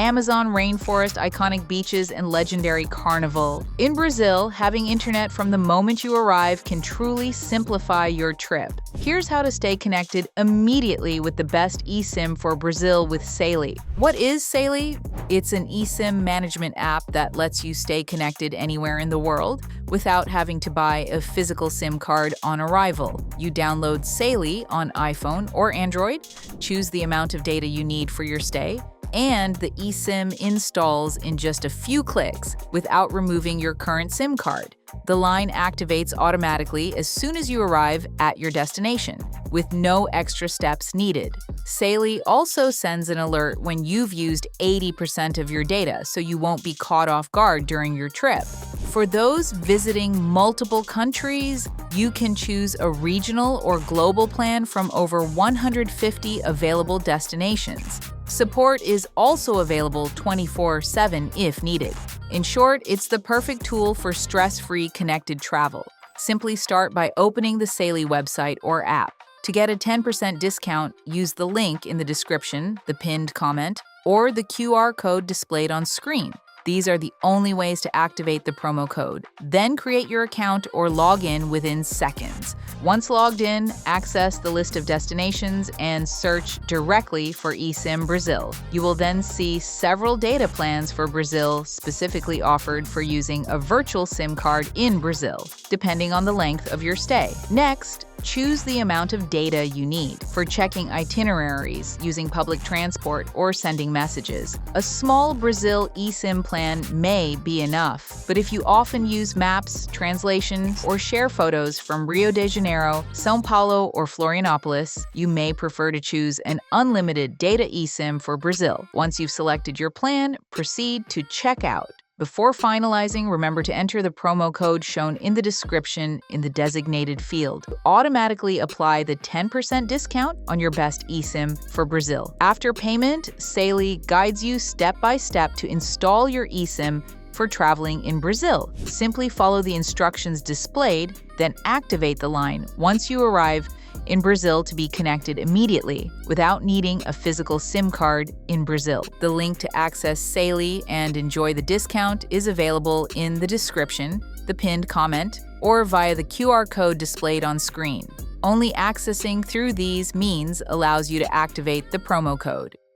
Amazon rainforest, iconic beaches, and legendary carnival. In Brazil, having internet from the moment you arrive can truly simplify your trip. Here's how to stay connected immediately with the best eSIM for Brazil with Saily. What is Saily? It's an eSIM management app that lets you stay connected anywhere in the world without having to buy a physical SIM card on arrival. You download Saily on iPhone or Android, choose the amount of data you need for your stay, and the eSIM installs in just a few clicks without removing your current SIM card. The line activates automatically as soon as you arrive at your destination, with no extra steps needed. Saily also sends an alert when you've used 80% of your data, so you won't be caught off guard during your trip. For those visiting multiple countries, you can choose a regional or global plan from over 150 available destinations. Support is also available 24/7 if needed. In short, it's the perfect tool for stress-free connected travel. Simply start by opening the Saily website or app. To get a 10% discount, use the link in the description, the pinned comment, or the QR code displayed on screen. These are the only ways to activate the promo code. Then create your account or log in within seconds. Once logged in, access the list of destinations and search directly for eSIM Brazil. You will then see several data plans for Brazil specifically offered for using a virtual SIM card in Brazil, depending on the length of your stay. Next, choose the amount of data you need for checking itineraries, using public transport, or sending messages. A small Brazil eSIM plan may be enough, but if you often use maps, translations, or share photos from Rio de Janeiro, São Paulo, or Florianópolis, you may prefer to choose an unlimited data eSIM for Brazil. Once you've selected your plan, proceed to checkout. Before finalizing, remember to enter the promo code shown in the description in the designated field. Automatically apply the 10% discount on your best eSIM for Brazil. After payment, Saily guides you step by step to install your eSIM for traveling in Brazil. Simply follow the instructions displayed, then activate the line once you arrive in Brazil to be connected immediately without needing a physical SIM card in Brazil. The link to access Saily and enjoy the discount is available in the description, the pinned comment, or via the QR code displayed on screen. Only accessing through these means allows you to activate the promo code.